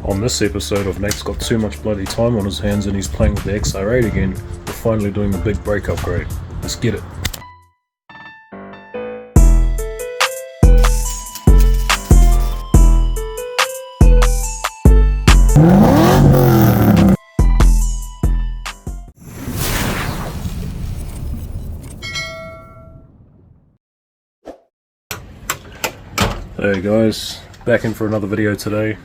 On this episode of Nate's got too much bloody time on his hands and he's playing with the XR8 again, we're finally doing the big brake upgrade. Let's get it. Hey guys, back in for another video today,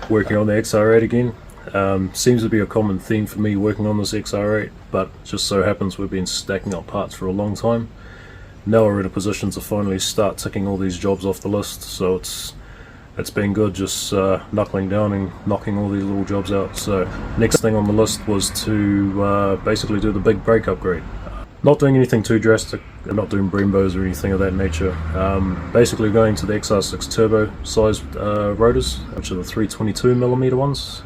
working on the XR8 again. Seems to be a common theme for me working on this XR8, but just so happens we've been stacking up parts for a long time. Now we're in a position to finally start ticking all these jobs off the list, so it's been good just knuckling down and knocking all these little jobs out. So next thing on the list was to basically do the big brake upgrade. Not doing anything too drastic, not doing Brembos or anything of that nature. Basically going to the XR6 turbo sized rotors, which are the 322mm ones.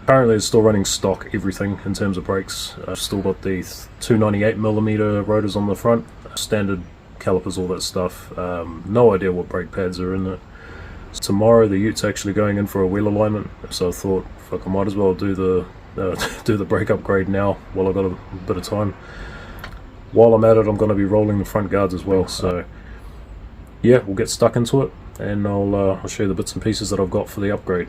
Currently it's still running stock everything in terms of brakes. I've still got the 298mm rotors on the front, standard calipers, all that stuff. No idea what brake pads are in it. Tomorrow the Utes actually going in for a wheel alignment, so I thought, fuck, I might as well do the brake upgrade now while I've got a bit of time. While I'm at it, I'm going to be rolling the front guards as well, so yeah, we'll get stuck into it and I'll show you the bits and pieces that I've got for the upgrade.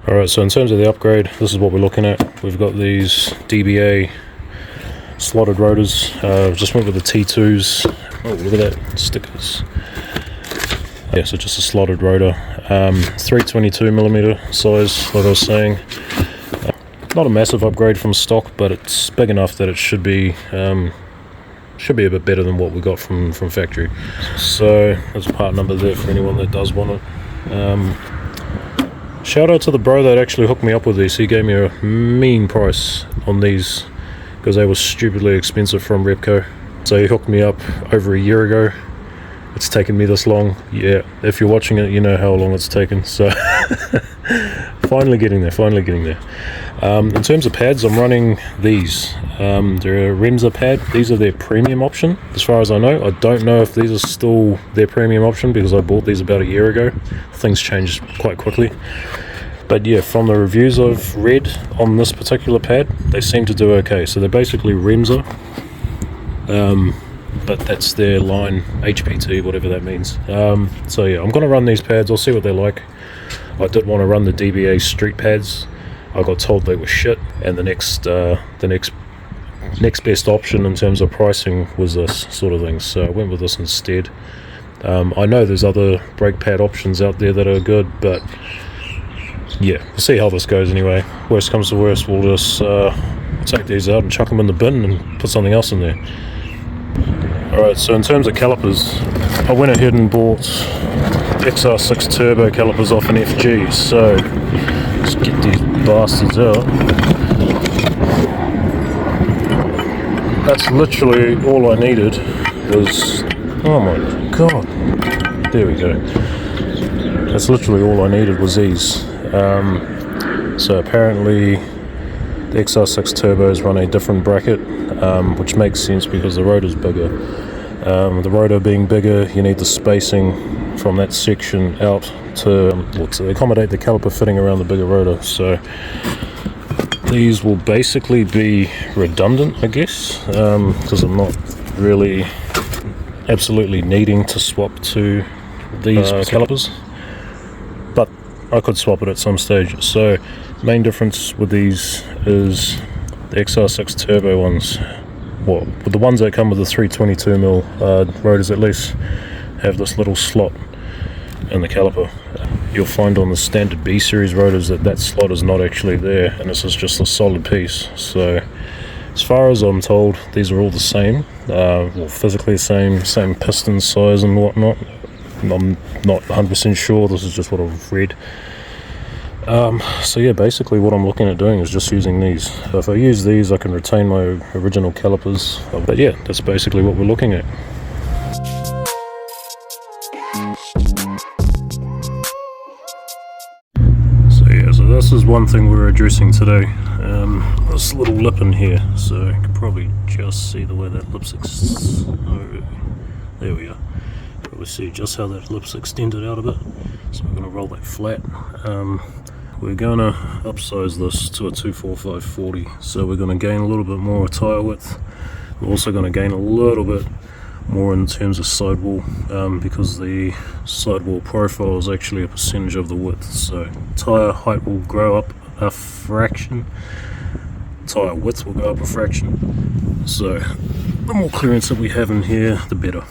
Alright, so in terms of the upgrade, this is what we're looking at. We've got these DBA slotted rotors. Just went with the T2s. Oh, look at that, stickers. Yeah, so just a slotted rotor. 322mm size, like I was saying. Not a massive upgrade from stock, but it's big enough that it should be a bit better than what we got from factory. So there's a part number there for anyone that does want it. Shout out to the bro that actually hooked me up with these. He gave me a mean price on these because they were stupidly expensive from Repco. So he hooked me up over a year ago. It's taken me this long. Yeah, if you're watching it, you know how long it's taken. So finally getting there. In terms of pads, I'm running these. They're a Remsa pad. These are their premium option, as far as I know. I don't know if these are still their premium option because I bought these about a year ago. Things changed quite quickly. But yeah, from the reviews I've read on this particular pad, they seem to do okay. So they're basically Remsa. But that's their line, HPT, whatever that means. So yeah, I'm going to run these pads. I'll see what they're like. I did want to run the DBA street pads. I got told they were shit, and the next best option in terms of pricing was this sort of thing. So I went with this instead. I know there's other brake pad options out there that are good, but yeah, we'll see how this goes anyway. Worst comes to worst, we'll just take these out and chuck them in the bin and put something else in there. Alright, so in terms of calipers, I went ahead and bought XR6 turbo calipers off an FG, so let's get these bastards out. That's literally all I needed was, oh my god, there we go. That's literally all I needed was these. So apparently the XR6 turbos run a different bracket, which makes sense because the rotor's bigger. The rotor being bigger, you need the spacing from that section out to accommodate the caliper fitting around the bigger rotor. So these will basically be redundant, I guess, because I'm not really absolutely needing to swap to these calipers, but I could swap it at some stage. So main difference with these is the XR6 turbo ones, well, the ones that come with the 322mm rotors at least, have this little slot in the caliper. You'll find on the standard B series rotors that slot is not actually there, and this is just a solid piece. So as far as I'm told, these are all the same, well, physically the same piston size and whatnot. I'm not 100% sure, this is just what I've read. So yeah, basically what I'm looking at doing is just using these. So if I use these, I can retain my original calipers. But yeah, that's basically what we're looking at. So this is one thing we're addressing today. This little lip in here. So you can probably just see the way that lip's there we are. Probably see just how that lip's extended out a bit. So we're going to roll that flat. we're gonna upsize this to a 245/40, so we're gonna gain a little bit more tyre width. We're also gonna gain a little bit more in terms of sidewall, because the sidewall profile is actually a percentage of the width, so tyre height will grow up a fraction, tyre width will go up a fraction, so the more clearance that we have in here, the better.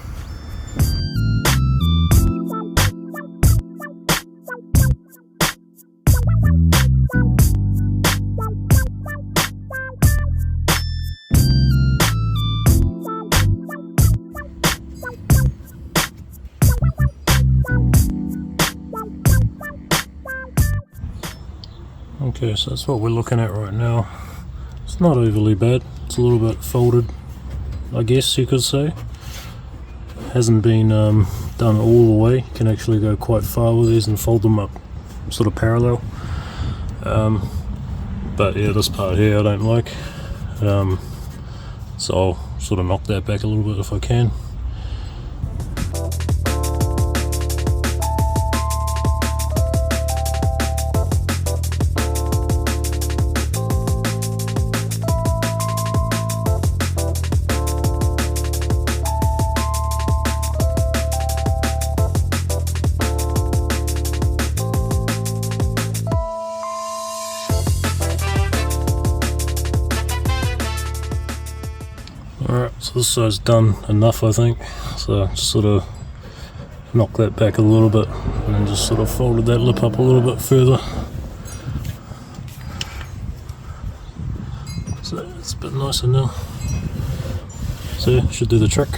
Okay, so that's what we're looking at right now. It's not overly bad. It's a little bit folded, I guess you could say. Hasn't been done all the way. You can actually go quite far with these and fold them up sort of parallel. But yeah, this part here I don't like. So I'll sort of knock that back a little bit if I can. Alright, so this side's done enough, I think. So just sort of knock that back a little bit and then just sort of folded that lip up a little bit further. So it's a bit nicer now. So yeah, should do the trick.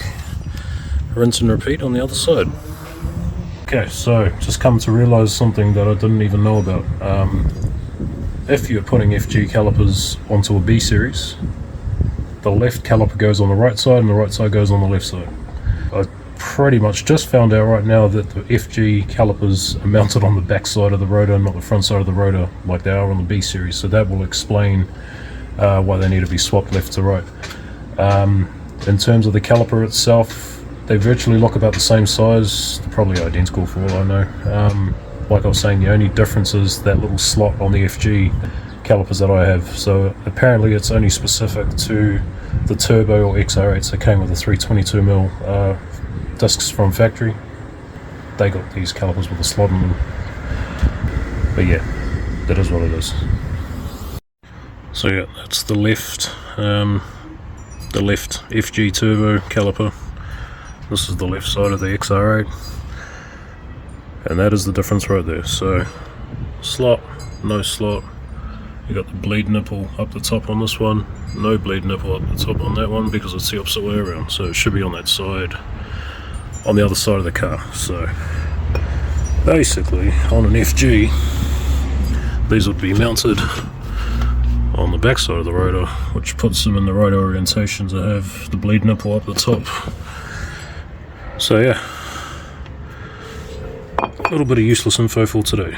Rinse and repeat on the other side. Okay, so just come to realise something that I didn't even know about. If you're putting FG calipers onto a B series, the left caliper goes on the right side and the right side goes on the left side. I pretty much just found out right now that the FG calipers are mounted on the back side of the rotor, not the front side of the rotor like they are on the B series, so that will explain why they need to be swapped left to right. In terms of the caliper itself, they virtually look about the same size, probably identical for all I know. Like I was saying, the only difference is that little slot on the FG calipers that I have, so apparently it's only specific to the turbo or XR8s that came with the 322mm discs from factory. They got these calipers with a slot in them, but yeah, that is what it is. So yeah, that's the left FG turbo caliper. This is the left side of the XR8, and that is the difference right there. So slot, no slot. You got the bleed nipple up the top on this one, no bleed nipple up the top on that one because it's the opposite way around. So it should be on that side, on the other side of the car. So basically, on an FG, these would be mounted on the back side of the rotor, which puts them in the right orientation to have the bleed nipple up the top. So yeah, a little bit of useless info for today.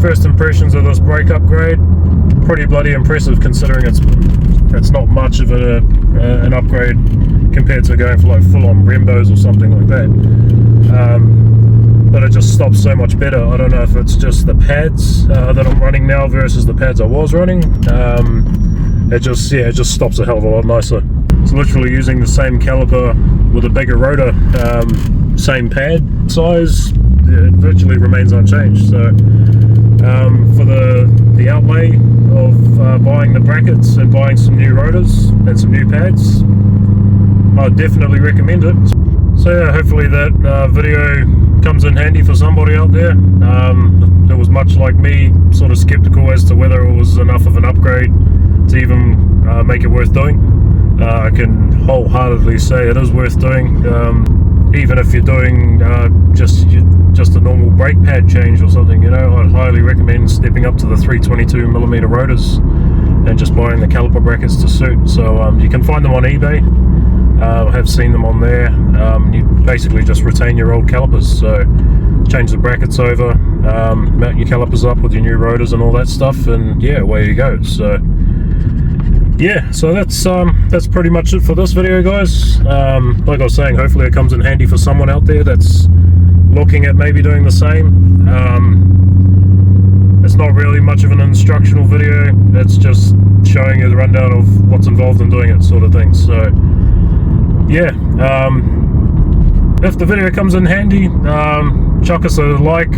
first impressions of this brake upgrade, pretty bloody impressive considering it's not much of an upgrade compared to going for like full-on Brembos or something like that. But it just stops so much better. I don't know if it's just the pads that I'm running now versus the pads I was running. It just stops a hell of a lot nicer. It's literally using the same caliper with a bigger rotor, same pad size. It virtually remains unchanged. So for the outlay of buying the brackets and buying some new rotors and some new pads, I definitely recommend it. So yeah, hopefully that video comes in handy for somebody out there. It was much like me, sort of skeptical as to whether it was enough of an upgrade to even make it worth doing. I can wholeheartedly say it is worth doing, even if you're doing just a normal brake pad change or something. You know, I'd highly recommend stepping up to the 322mm rotors and just buying the caliper brackets to suit. So you can find them on eBay. I have seen them on there. You basically just retain your old calipers, so change the brackets over, mount your calipers up with your new rotors and all that stuff, and yeah, away you go. So yeah, so that's pretty much it for this video, guys. Like I was saying, hopefully it comes in handy for someone out there that's looking at maybe doing the same. It's not really much of an instructional video, it's just showing you the rundown of what's involved in doing it, sort of thing. So yeah, if the video comes in handy, chuck us a like,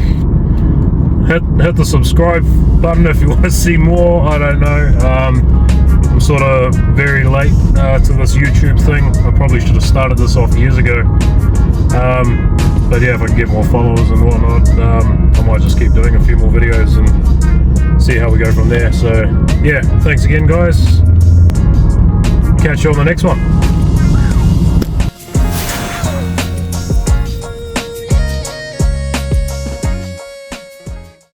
hit the subscribe button if you want to see more. I don't know, I'm sort of very late to this YouTube thing. I probably should have started this off years ago, but yeah, if I can get more followers and whatnot, I might just keep doing a few more videos and see how we go from there. So yeah, thanks again, guys. Catch you on the next one.